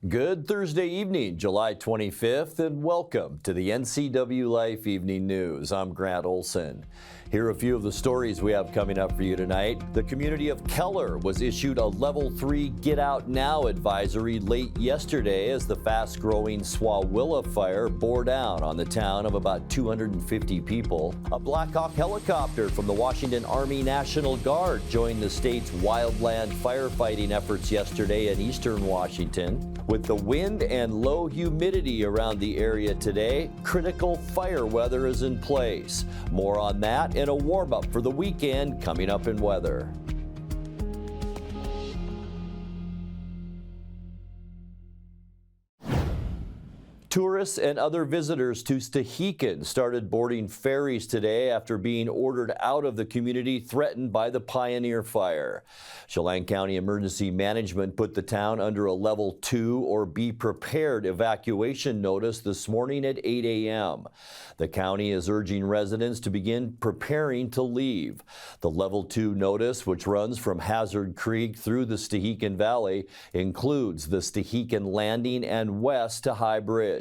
Good Thursday evening, July 25th, and welcome to the NCWLIFE Evening News. I'm Grant Olson. Here are a few of the stories we have coming up for you tonight. The community of Keller was issued a Level 3 Get Out Now advisory late yesterday as the fast-growing Swawilla Fire bore down on the town of about 250 people. A Blackhawk helicopter from the Washington Army National Guard joined the state's wildland firefighting efforts yesterday in eastern Washington. With the wind and low humidity around the area today, critical fire weather is in place. More on that and a warm-up for the weekend coming up in weather. Tourists and other visitors to Stehekin started boarding ferries today after being ordered out of the community threatened by the Pioneer Fire. Chelan County Emergency Management put the town under a Level 2 or Be Prepared evacuation notice this morning at 8 a.m. The county is urging residents to begin preparing to leave. The Level 2 notice, which runs from Hazard Creek through the Stehekin Valley, includes the Stehekin Landing and west to High Bridge.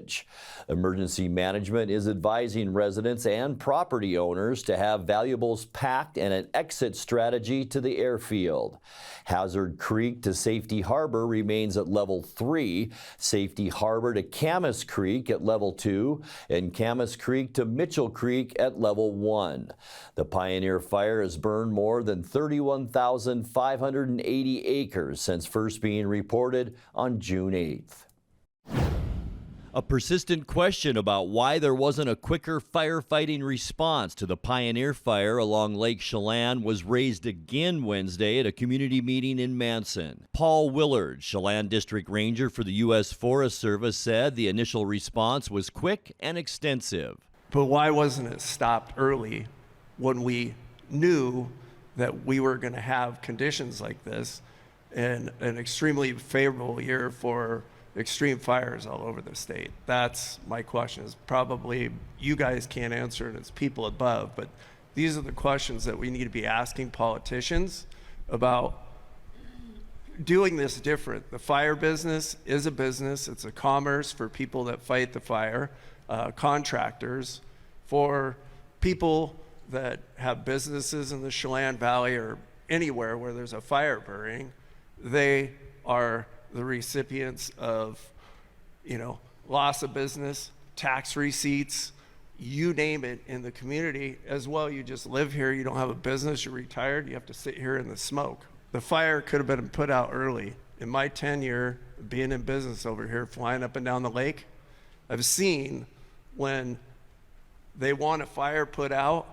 Emergency Management is advising residents and property owners to have valuables packed and an exit strategy to the airfield. Hazard Creek to Safety Harbor remains at Level 3, Safety Harbor to Camas Creek at Level 2, and Camas Creek to Mitchell Creek at Level 1. The Pioneer Fire has burned more than 31,580 acres since first being reported on June 8th. A persistent question about why there wasn't a quicker firefighting response to the Pioneer Fire along Lake Chelan was raised again Wednesday at a community meeting in Manson. Paul Willard, Chelan District Ranger for the U.S. Forest Service, said the initial response was quick and extensive. But why wasn't it stopped early when we knew that we were going to have conditions like this and an extremely favorable year for extreme fires all over the state? That's my question. Is probably you guys can't answer, and it's people above, but these are the questions that we need to be asking politicians about doing this different. The fire business is a business. It's a commerce for people that fight the fire, contractors, for people that have businesses in the Chelan Valley or anywhere where there's a fire burning. They are the recipients of, loss of business, tax receipts, you name it, in the community. As well, you just live here, you don't have a business, you're retired, you have to sit here in the smoke. The fire could have been put out early. In my tenure being in business over here, flying up and down the lake, I've seen when they want a fire put out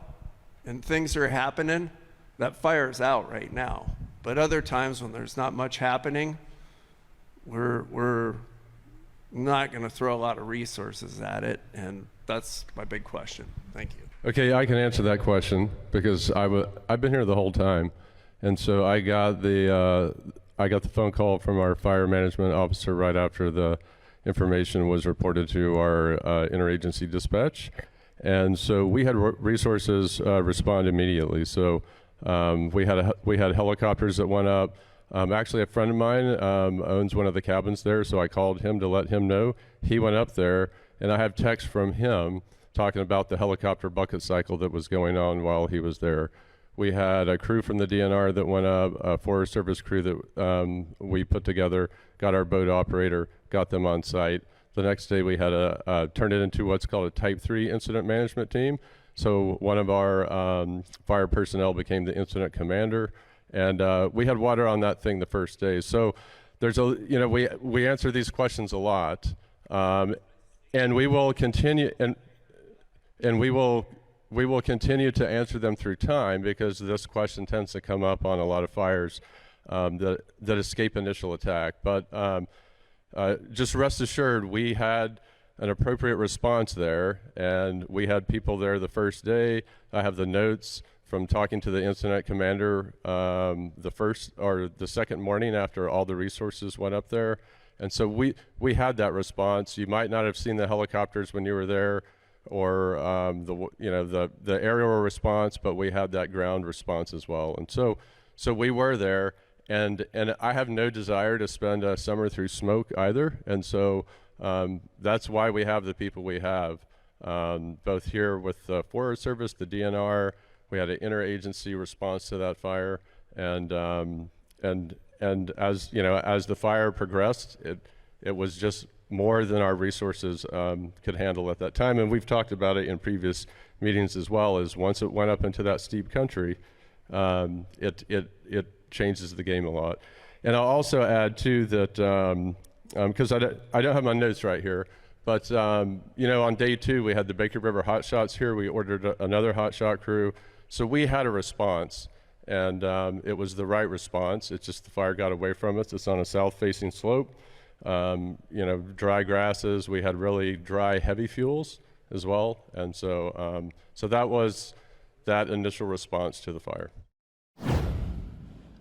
and things are happening, that fire's out right now. But other times when there's not much happening, we're not going to throw a lot of resources at it, and that's my big question. Thank you. Okay, I can answer that question because I've been here the whole time, and so I got the phone call from our fire management officer right after the information was reported to our interagency dispatch, and so we had resources respond immediately. So we had helicopters that went up. Actually, a friend of mine owns one of the cabins there, so I called him to let him know. He went up there, and I have text from him talking about the helicopter bucket cycle that was going on while he was there. We had a crew from the DNR that went up, a Forest Service crew that we put together, got our boat operator, got them on site. The next day we had turned it into what's called a Type 3 incident management team. So one of our fire personnel became the incident commander. And we had water on that thing the first day. So there's we answer these questions a lot, and we will continue and we will continue to answer them through time, because this question tends to come up on a lot of fires that escape initial attack. But just rest assured, we had an appropriate response there, and we had people there the first day. I have the notes from talking to the incident commander the second morning after all the resources went up there. And so we had that response. You might not have seen the helicopters when you were there, or the aerial response, but we had that ground response as well. And so we were there, And I have no desire to spend a summer through smoke either. And so that's why we have the people we have, both here with the Forest Service, the DNR. We had an interagency response to that fire, and as you know, as the fire progressed, it was just more than our resources could handle at that time. And we've talked about it in previous meetings as well. As once it went up into that steep country, it changes the game a lot. And I'll also add too that because I don't have my notes right here, but you know, on day 2 we had the Baker River hot shots here. We ordered another hot shot crew, so we had a response, and it was the right response. It's just the fire got away from us. It's on a south-facing slope. You know, dry grasses. We had really dry, heavy fuels as well, and so so that was that initial response to the fire.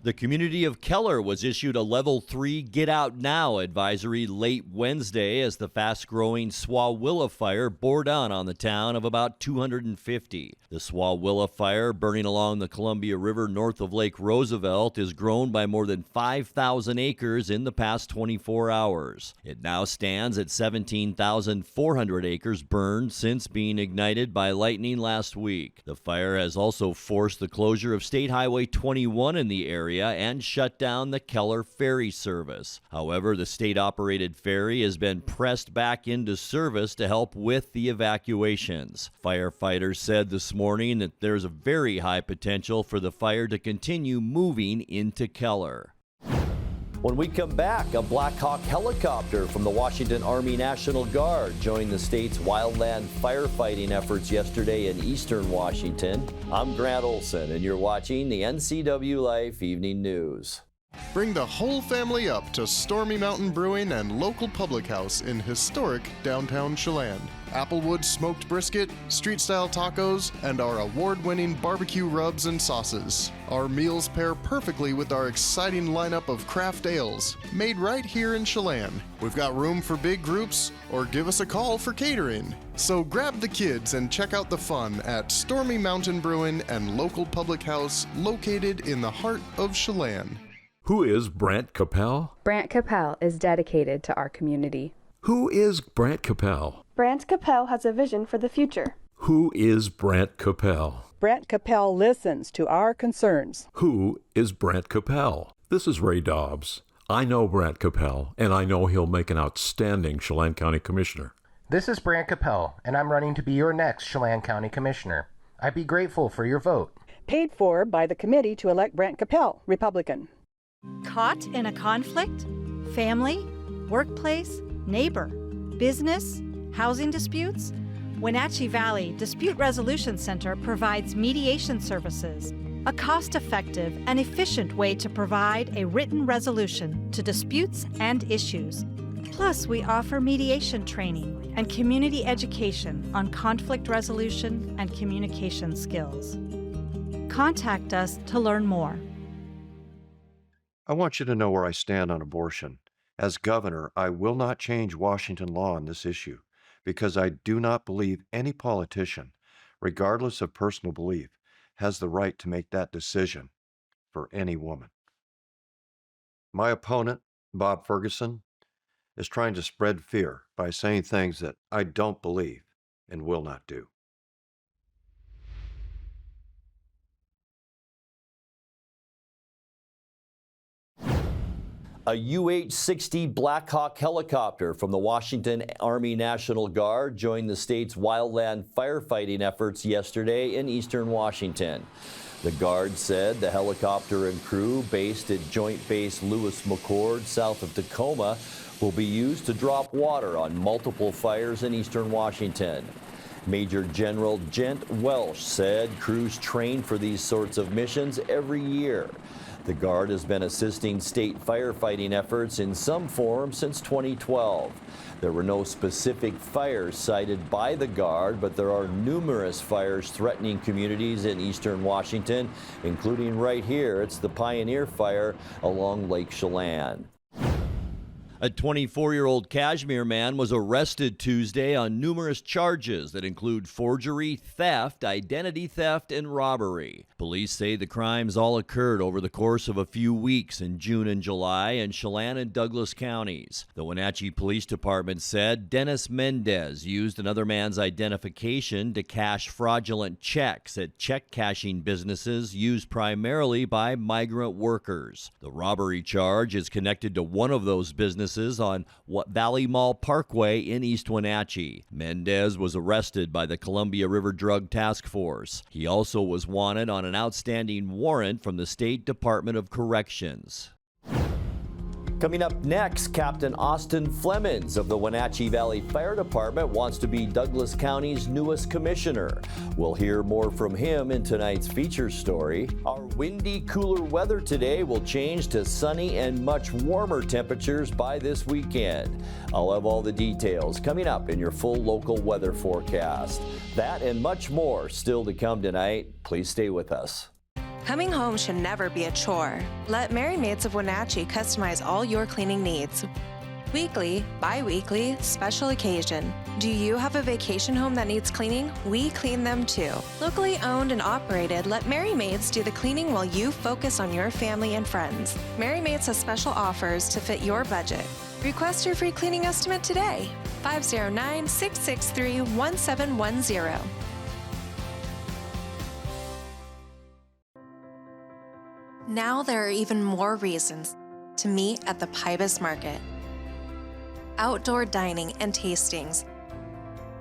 The community of Keller was issued a level 3 Get Out Now advisory late Wednesday as the fast-growing Swawilla Fire bore down on the town of about 250. The Swawilla Fire, burning along the Columbia River north of Lake Roosevelt, is grown by more than 5,000 acres in the past 24 hours. It now stands at 17,400 acres burned since being ignited by lightning last week. The fire has also forced the closure of State Highway 21 in the area and shut down the Keller ferry service. However, the state-operated ferry has been pressed back into service to help with the evacuations. Firefighters said this morning that there's a very high potential for the fire to continue moving into Keller. When we come back, a Blackhawk helicopter from the Washington Army National Guard joined the state's wildland firefighting efforts yesterday in eastern Washington. I'm Grant Olson, and you're watching the NCWLIFE Evening News. Bring the whole family up to Stormy Mountain Brewing and local public house in historic downtown Chelan. Applewood smoked brisket, street-style tacos, and our award-winning barbecue rubs and sauces. Our meals pair perfectly with our exciting lineup of craft ales, made right here in Chelan. We've got room for big groups, or give us a call for catering. So grab the kids and check out the fun at Stormy Mountain Brewing and local public house located in the heart of Chelan. Who is Brant Capel? Brant Capel is dedicated to our community. Who is Brant Capel? Brant Capel has a vision for the future. Who is Brant Capel? Brant Capel listens to our concerns. Who is Brant Capel? This is Ray Dobbs. I know Brant Capel, and I know he'll make an outstanding Chelan County Commissioner. This is Brant Capel, and I'm running to be your next Chelan County Commissioner. I'd be grateful for your vote. Paid for by the committee to elect Brant Capel, Republican. Caught in a conflict? Family? Workplace? Neighbor? Business? Housing disputes? Wenatchee Valley Dispute Resolution Center provides mediation services, a cost-effective and efficient way to provide a written resolution to disputes and issues. Plus, we offer mediation training and community education on conflict resolution and communication skills. Contact us to learn more. I want you to know where I stand on abortion. As governor, I will not change Washington law on this issue because I do not believe any politician, regardless of personal belief, has the right to make that decision for any woman. My opponent, Bob Ferguson, is trying to spread fear by saying things that I don't believe and will not do. A UH-60 Blackhawk helicopter from the Washington Army National Guard joined the state's wildland firefighting efforts yesterday in eastern Washington. The Guard said the helicopter and crew based at Joint Base Lewis McChord south of Tacoma will be used to drop water on multiple fires in eastern Washington. Major General Gent Welsh said crews train for these sorts of missions every year. The Guard has been assisting state firefighting efforts in some form since 2012. There were no specific fires cited by the Guard, but there are numerous fires threatening communities in eastern Washington, including right here. It's the Pioneer Fire along Lake Chelan. A 24-year-old Kashmir man was arrested Tuesday on numerous charges that include forgery, theft, identity theft, and robbery. Police say the crimes all occurred over the course of a few weeks in June and July in Chelan and Douglas counties. The Wenatchee Police Department said Dennis Mendez used another man's identification to cash fraudulent checks at check cashing businesses used primarily by migrant workers. The robbery charge is connected to one of those businesses on Valley Mall Parkway in East Wenatchee. Mendez was arrested by the Columbia River Drug Task Force. He also was wanted on an outstanding warrant from the State Department of Corrections. Coming up next, Captain Austin Flemons of the Wenatchee Valley Fire Department wants to be Douglas County's newest commissioner. We'll hear more from him in tonight's feature story. Our windy, cooler weather today will change to sunny and much warmer temperatures by this weekend. I'll have all the details coming up in your full local weather forecast. That and much more still to come tonight. Please stay with us. Coming home should never be a chore. Let Merry Maids of Wenatchee customize all your cleaning needs. Weekly, bi-weekly, special occasion. Do you have a vacation home that needs cleaning? We clean them too. Locally owned and operated, let Merry Maids do the cleaning while you focus on your family and friends. Merry Maids has special offers to fit your budget. Request your free cleaning estimate today. 509-663-1710. Now there are even more reasons to meet at the Pybus Market. Outdoor dining and tastings,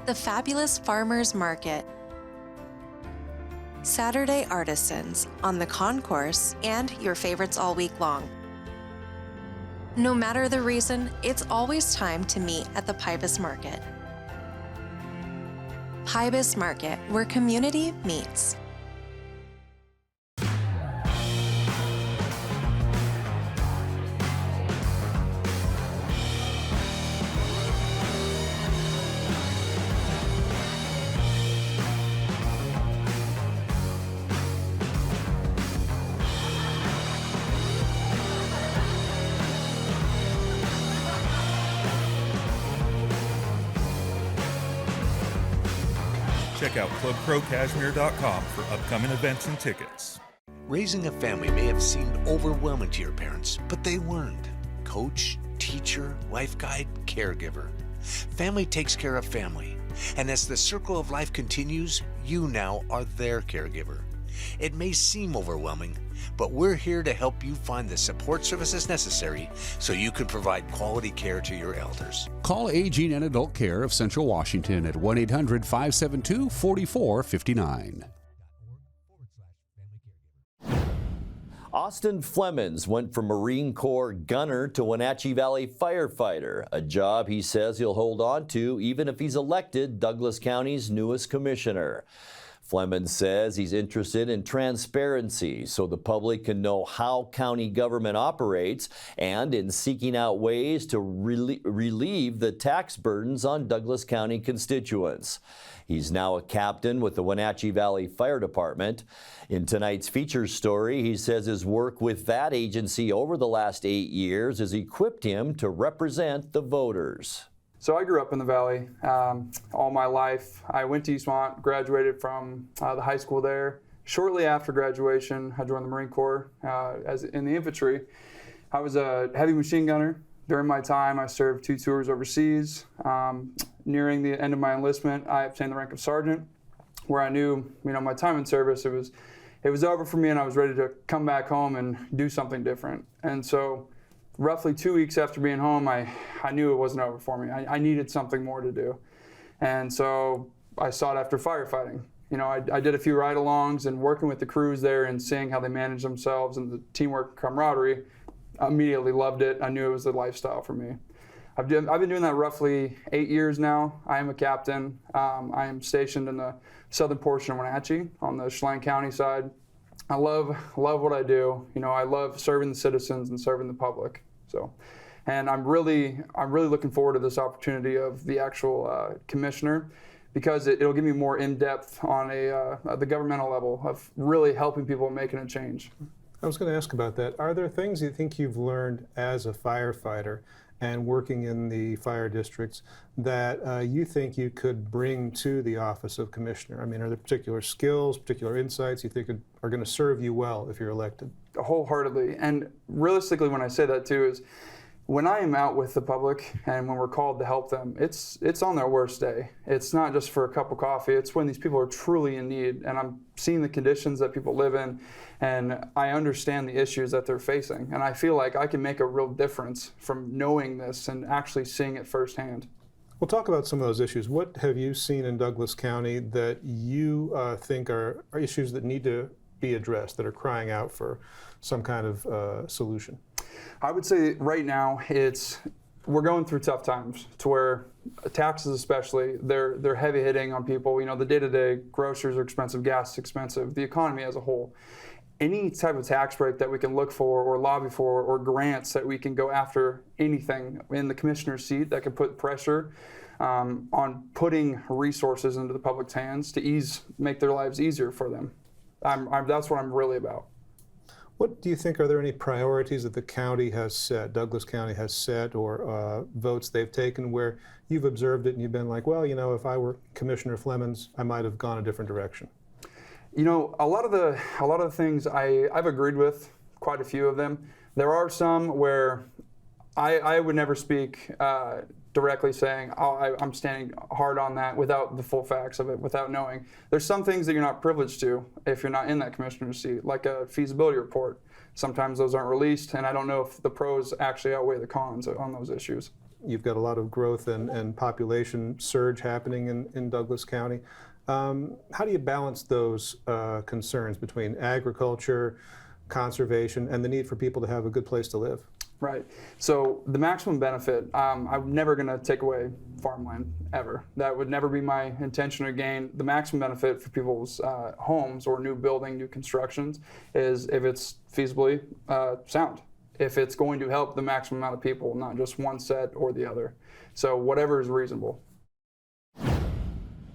the fabulous Farmers Market, Saturday artisans on the concourse, and your favorites all week long. No matter the reason, it's always time to meet at the Pybus Market. Pybus Market, where community meets. Check out ClubProCashmere.com for upcoming events and tickets. Raising a family may have seemed overwhelming to your parents, but they weren't. Coach, teacher, life guide, caregiver. Family takes care of family. And as the circle of life continues, you now are their caregiver. It may seem overwhelming, but we're here to help you find the support services necessary so you can provide quality care to your elders. Call Aging and Adult Care of Central Washington at 1-800-572-4459. Austin Flemons went from Marine Corps gunner to Wenatchee Valley firefighter, a job he says he'll hold on to even if he's elected Douglas County's newest commissioner. Flemons says he's interested in transparency so the public can know how county government operates and in seeking out ways to relieve the tax burdens on Douglas County constituents. He's now a captain with the Wenatchee Valley Fire Department. In tonight's feature story, he says his work with that agency over the last 8 years has equipped him to represent the voters. So I grew up in the Valley all my life. I went to Eastmont, graduated from the high school there. Shortly after graduation, I joined the Marine Corps as in the infantry. I was a heavy machine gunner. During my time, I served 2 tours overseas. Nearing the end of my enlistment, I obtained the rank of sergeant, where I knew, my time in service, it was over for me, and I was ready to come back home and do something different. And so, roughly 2 weeks after being home, I knew it wasn't over for me. I needed something more to do. And so I sought after firefighting. I did a few ride-alongs, and working with the crews there and seeing how they manage themselves and the teamwork camaraderie, I immediately loved it. I knew it was the lifestyle for me. I've been doing that roughly 8 years now. I am a captain. I am stationed in the southern portion of Wenatchee on the Chelan County side. I love what I do. I love serving the citizens and serving the public. And I'm really looking forward to this opportunity of the actual commissioner, because it'll give me more in-depth on the governmental level of really helping people making a change. I was going to ask about that. Are there things you think you've learned as a firefighter and working in the fire districts that you think you could bring to the office of commissioner? I mean, are there particular skills, particular insights you think are going to serve you well if you're elected? Wholeheartedly. And realistically, when I say that too, is when I am out with the public and when we're called to help them, it's on their worst day. It's not just for a cup of coffee. It's when these people are truly in need, and I'm seeing the conditions that people live in, and I understand the issues that they're facing. And I feel like I can make a real difference from knowing this and actually seeing it firsthand. We'll talk about some of those issues. What have you seen in Douglas County that you think are issues that need to be addressed, that are crying out for some kind of solution? I would say right now we're going through tough times to where taxes especially, they're heavy hitting on people. You know, the day-to-day groceries are expensive, gas is expensive, the economy as a whole. Any type of tax break that we can look for or lobby for, or grants that we can go after, anything in the commissioner's seat that can put pressure on putting resources into the public's hands to make their lives easier for them. That's what I'm really about. What do you think, are there any priorities that the county has set, Douglas County has set, or votes they've taken where you've observed it and you've been like, well, you know, if I were Commissioner Flemons, I might have gone a different direction? You know, a lot of the things I've agreed with, quite a few of them. There are some where I would never speak directly saying, oh, I'm standing hard on that without the full facts of it, without knowing. There's some things that you're not privileged to if you're not in that commissioner's seat, like a feasibility report. Sometimes those aren't released, and I don't know if the pros actually outweigh the cons on those issues. You've got a lot of growth and population surge happening in Douglas County. How do you balance those concerns between agriculture, conservation, and the need for people to have a good place to live? Right. So the maximum benefit, I'm never going to take away farmland, ever. That would never be my intention or gain. The maximum benefit for people's homes or new building, new constructions, is if it's feasibly sound. If it's going to help the maximum amount of people, not just one set or the other. So whatever is reasonable.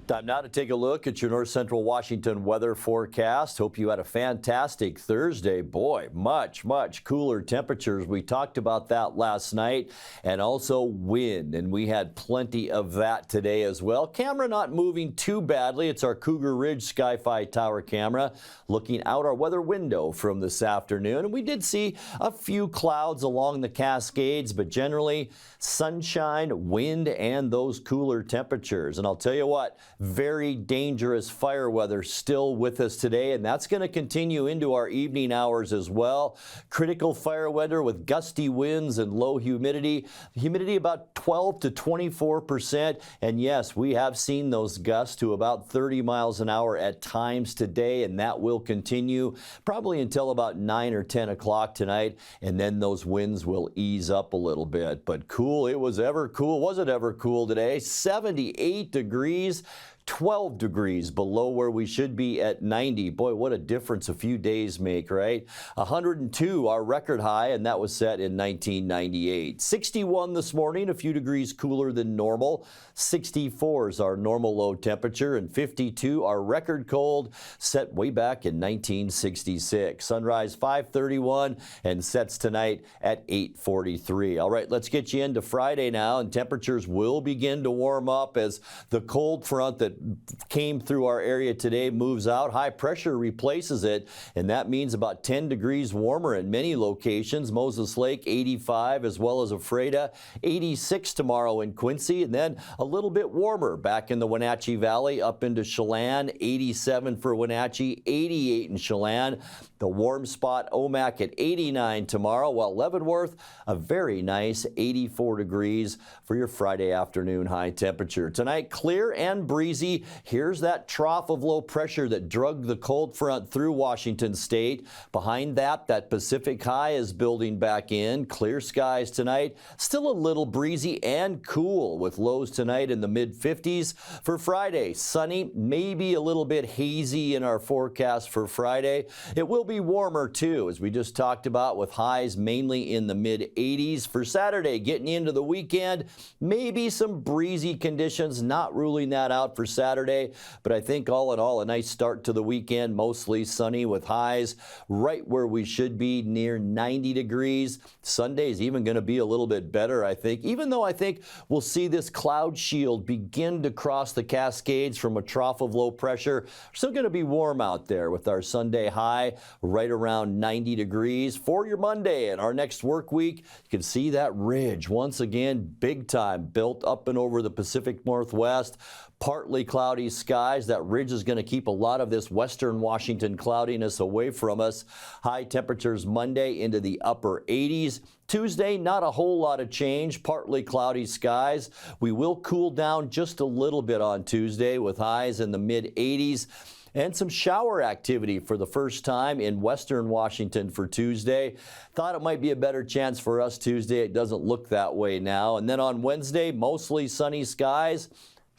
Time now to take a look at your North Central Washington weather forecast. Hope you had a fantastic Thursday. Boy, much cooler temperatures. We talked about that last night, and also wind, and we had plenty of that today as well. Camera not moving too badly. It's our Cougar Ridge Sky-Fi Tower camera looking out our weather window from this afternoon. And we did see a few clouds along the Cascades, but generally sunshine, wind, and those cooler temperatures. And I'll tell you what, very dangerous fire weather still with us today, and that's going to continue into our evening hours as well. Critical fire weather with gusty winds and low humidity. Humidity about 12 to 24%. And yes, we have seen those gusts to about 30 miles an hour at times today, and that will continue probably until about 9 or 10 o'clock tonight, and then those winds will ease up a little bit. But cool, it was ever cool. Was it ever cool today? 78 degrees. 12 degrees below where we should be at 90. Boy, what a difference a few days make, right? 102, our record high, and that was set in 1998. 61 this morning, a few degrees cooler than normal. 64 is our normal low temperature, and 52, our record cold, set way back in 1966. Sunrise 5:31 and sets tonight at 8:43. All right, let's get you into Friday now, and temperatures will begin to warm up as the cold front that came through our area today moves out. High pressure replaces it, and that means about 10 degrees warmer in many locations. Moses Lake 85, as well as Ephrata 86 tomorrow in Quincy, and then a little bit warmer back in the Wenatchee Valley up into Chelan. 87 for Wenatchee, 88 in Chelan. The warm spot Omak at 89 tomorrow, while Leavenworth a very nice 84 degrees for your Friday afternoon high temperature. Tonight clear and breezy. Here's that trough of low pressure that drug the cold front through Washington state. Behind that Pacific high is building back in. Clear skies tonight. Still a little breezy and cool with lows tonight in the mid-50s. For Friday, sunny, maybe a little bit hazy in our forecast for Friday. It will be warmer too, as we just talked about, with highs mainly in the mid-80s. For Saturday, getting into the weekend, maybe some breezy conditions, not ruling that out for Saturday, but I think all in all, a nice start to the weekend, mostly sunny with highs right where we should be, near 90 degrees. Sunday is even going to be a little bit better, I think, even though I think we'll see this cloud shield begin to cross the Cascades from a trough of low pressure. Still going to be warm out there with our Sunday high right around 90 degrees. For your Monday and our next work week, you can see that ridge once again big time built up and over the Pacific Northwest. Partly cloudy skies. That ridge is going to keep a lot of this western Washington cloudiness away from us. High temperatures Monday into the upper 80s. Tuesday, not a whole lot of change. Partly cloudy skies. We will cool down just a little bit on Tuesday with highs in the mid 80s. And some shower activity for the first time in western Washington for Tuesday. Thought it might be a better chance for us Tuesday. It doesn't look that way now. And then on Wednesday, mostly sunny skies.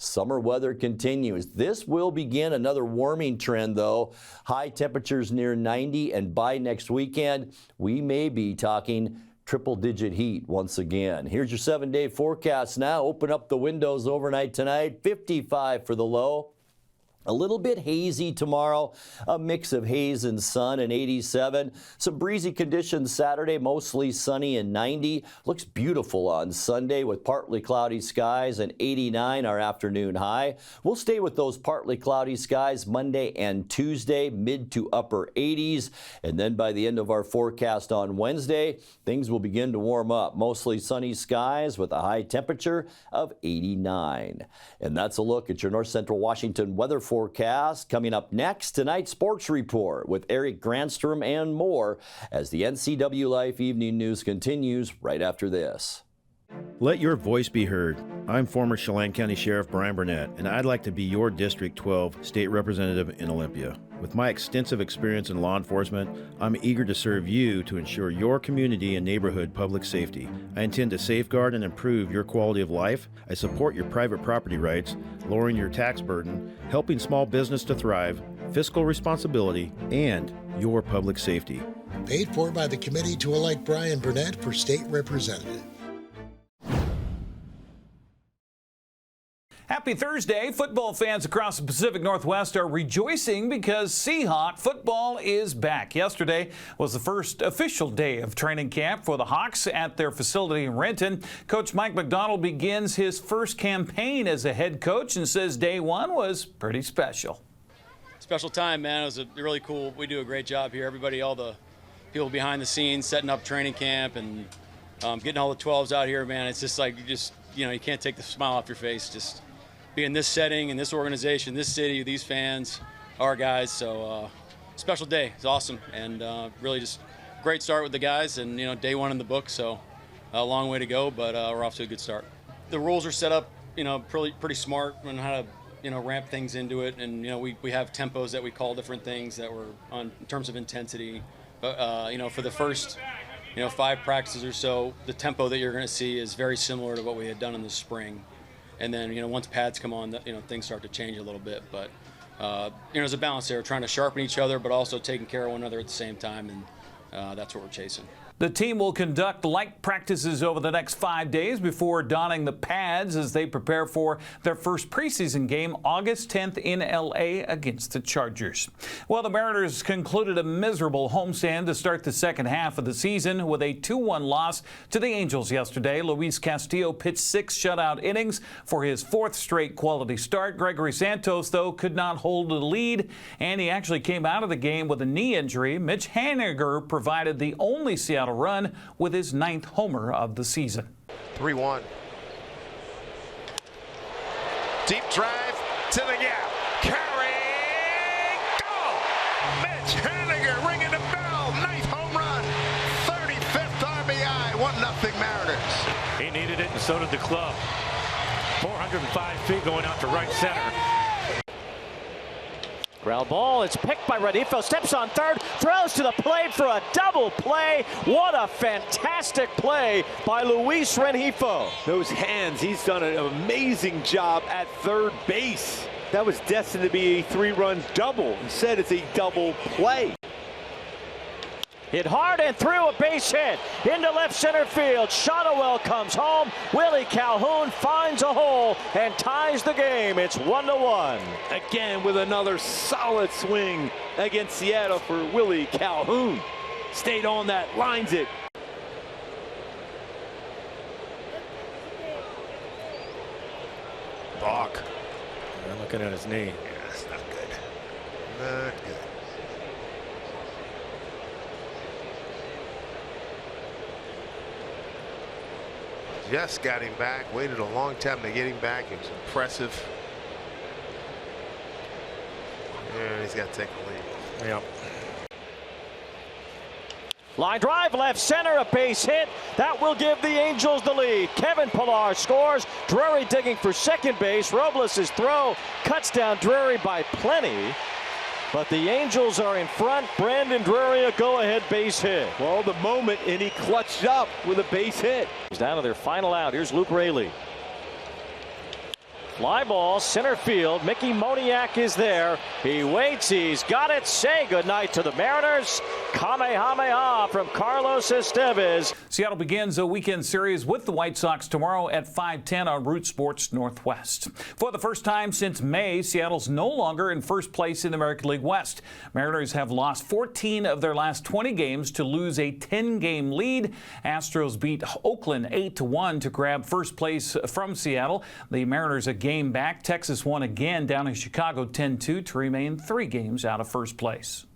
Summer weather continues. This will begin another warming trend, though. High temperatures near 90, and by next weekend, we may be talking triple-digit heat once again. Here's your 7-day forecast now. Open up the windows overnight tonight. 55 for the low. A little bit hazy tomorrow, a mix of haze and sun, and 87. Some breezy conditions Saturday, mostly sunny and 90. Looks beautiful on Sunday with partly cloudy skies and 89 our afternoon high. We'll stay with those partly cloudy skies Monday and Tuesday, mid to upper 80s. And then by the end of our forecast on Wednesday, things will begin to warm up. Mostly sunny skies with a high temperature of 89. And that's a look at your North Central Washington weather forecast. Coming up next, tonight's sports report with Eric Granstrom and more as the NCWLIFE Evening News continues right after this. Let your voice be heard. I'm former Chelan County Sheriff Brian Burnett, and I'd like to be your District 12 State Representative in Olympia. With my extensive experience in law enforcement, I'm eager to serve you to ensure your community and neighborhood public safety. I intend to safeguard and improve your quality of life. I support your private property rights, lowering your tax burden, helping small business to thrive, fiscal responsibility, and your public safety. Paid for by the committee to elect Brian Burnett for State Representative. Happy Thursday. Football fans across the Pacific Northwest are rejoicing because Seahawk football is back. Yesterday was the first official day of training camp for the Hawks at their facility in Renton. Coach Mike McDonald begins his first campaign as a head coach and says day one was pretty special. Special time, man. It was really cool. We do a great job here. Everybody, all the people behind the scenes, setting up training camp and getting all the 12s out here, man. It's just like you can't take the smile off your face. Just be in this setting, in this organization, this city, these fans, our guys. So special day. It's awesome, and really just great start with the guys. And day one in the book, so a long way to go, but we're off to a good start. The rules are set up, pretty smart on how to ramp things into it, and we have tempos that we call different things that were on in terms of intensity. But for the first 5 practices or so, the tempo that you're going to see is very similar to what we had done in the spring. And then, once pads come on, things start to change a little bit. But, there's a balance there, trying to sharpen each other, but also taking care of one another at the same time. And that's what we're chasing. The team will conduct light practices over the next 5 days before donning the pads as they prepare for their first preseason game August 10th in L.A. against the Chargers. Well, the Mariners concluded a miserable homestand to start the second half of the season with a 2-1 loss to the Angels yesterday. Luis Castillo pitched 6 shutout innings for his 4th straight quality start. Gregory Santos, though, could not hold the lead, and he actually came out of the game with a knee injury. Mitch Haniger provided the only Seattle run with his 9th homer of the season. 3-1. Deep drive to the gap. Carrying. Go! Mitch Haniger ringing the bell. 9th home run. 35th RBI. 1-0 Mariners. He needed it, and so did the club. 405 feet going out to right center. Ground ball, it's picked by Renifo, steps on third, throws to the plate for a double play. What a fantastic play by Luis Renifo. Those hands, he's done an amazing job at third base. That was destined to be a 3-run double. Instead, it's a double play. Hit hard and through, a base hit into left center field. Shotwell comes home. Willie Calhoun finds a hole and ties the game. It's 1-1. Again with another solid swing against Seattle for Willie Calhoun. Stayed on that, lines it. Balk. I'm looking at his knee. Yeah, that's not good. Not good. Just got him back. Waited a long time to get him back. It was impressive. And he's got to take the lead. Yep. Line drive, left center, a base hit. That will give the Angels the lead. Kevin Pillar scores. Drury digging for second base. Robles' throw cuts down Drury by plenty. But the Angels are in front. Brandon Drury, a go-ahead base hit. Well, the moment, and he clutched up with a base hit. He's down to their final out. Here's Luke Raley. Fly ball, center field. Mickey Moniak is there. He waits. He's got it. Say goodnight to the Mariners. Kamehameha from Carlos Estevez. Seattle begins a weekend series with the White Sox tomorrow at 5:10 on Root Sports Northwest. For the first time since May, Seattle's no longer in first place in the American League West. Mariners have lost 14 of their last 20 games to lose a 10-game lead. Astros beat Oakland 8-1 to grab first place from Seattle. The Mariners again game back. Texas won again down in Chicago 10-2 to remain 3 games out of first place.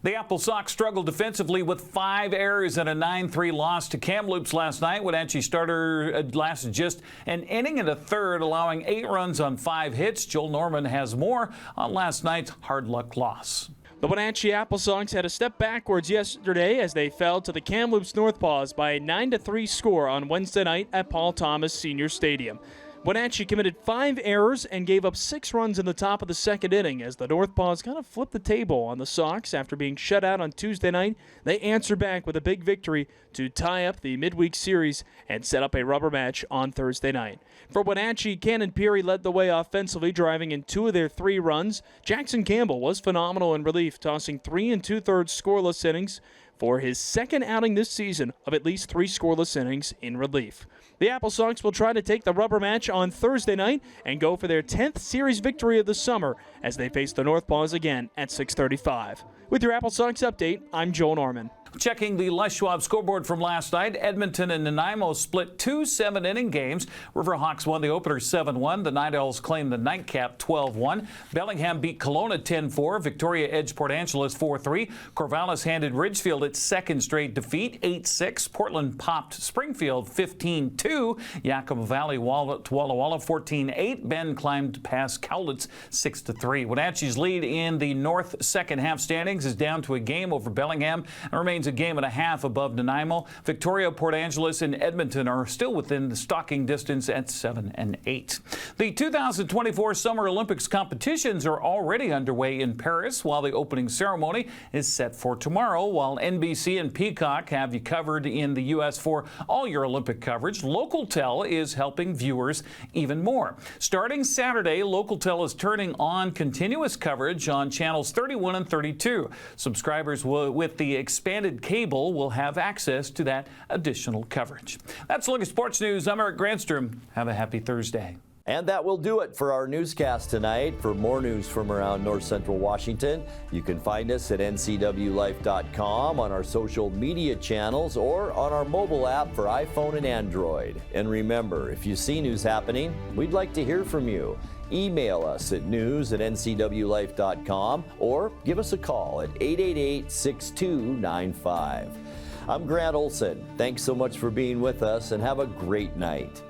The Apple Sox struggled defensively with 5 errors and a 9-3 loss to Kamloops last night. Wenatchee starter lasted just an inning and a third, allowing 8 runs on 5 hits. Joel Norman has more on last night's hard luck loss. The Wenatchee Apple Sox had a step backwards yesterday as they fell to the Kamloops Northpaws by a 9-3 score on Wednesday night at Paul Thomas Senior Stadium. Wenatchee committed 5 errors and gave up 6 runs in the top of the second inning as the Northpaws kind of flipped the table on the Sox after being shut out on Tuesday night. They answered back with a big victory to tie up the midweek series and set up a rubber match on Thursday night. For Wenatchee, Cannon Peary led the way offensively, driving in 2 of their 3 runs. Jackson Campbell was phenomenal in relief, tossing 3 2/3 scoreless innings for his second outing this season of at least 3 scoreless innings in relief. The Apple Sox will try to take the rubber match on Thursday night and go for their 10th series victory of the summer as they face the Northpaws again at 6:35. With your Apple Sox update, I'm Joel Norman. Checking the Les Schwab scoreboard from last night, Edmonton and Nanaimo split 2 7-inning games. Riverhawks won the opener 7-1. The Night Owls claimed the nightcap 12-1. Bellingham beat Kelowna 10-4. Victoria edged Port Angeles 4-3. Corvallis handed Ridgefield its second straight defeat 8-6. Portland popped Springfield 15-2. Yakima Valley Walla Walla 14-8. Bend climbed past Cowlitz 6-3. Wenatchee's lead in the North second half standings is down to a game over Bellingham and remains a game and a half above Nanaimo. Victoria, Port Angeles, and Edmonton are still within the stalking distance at 7 and 8. The 2024 Summer Olympics competitions are already underway in Paris, while the opening ceremony is set for tomorrow. While NBC and Peacock have you covered in the U.S. for all your Olympic coverage, Localtel is helping viewers even more. Starting Saturday, Localtel is turning on continuous coverage on channels 31 and 32. Subscribers with the expanded cable will have access to that additional coverage. That's a look at sports news. I'm Eric Granstrom. Have a happy Thursday. And that will do it for our newscast tonight. For more news from around North Central Washington, you can find us at NCWLIFE.com, on our social media channels, or on our mobile app for iPhone and Android. And remember, if you see news happening, we'd like to hear from you. Email us at news@ncwlife.com or give us a call at 888-6295. I'm Grant Olson. Thanks so much for being with us and have a great night.